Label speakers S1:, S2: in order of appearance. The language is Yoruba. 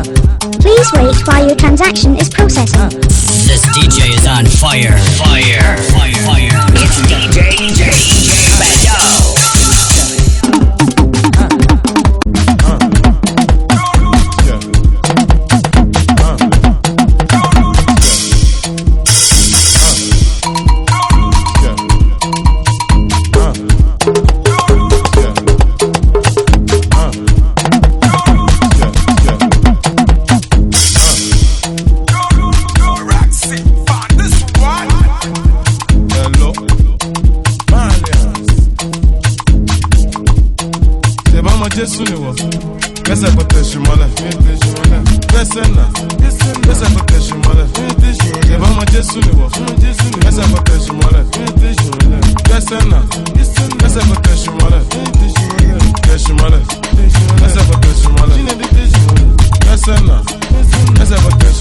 S1: Please wait while your transaction is processing.
S2: This DJ is on fire. Fire. Fire. Fire.
S3: It's DJ Bando.
S4: Jesu ni wo, kese kote shimole, kese na, kese kote shimole, eba mo Jesu ni wo, kese kote shimole, kese na, kese kote shimole, keshimole, kese kote shimole, kese na, kese kote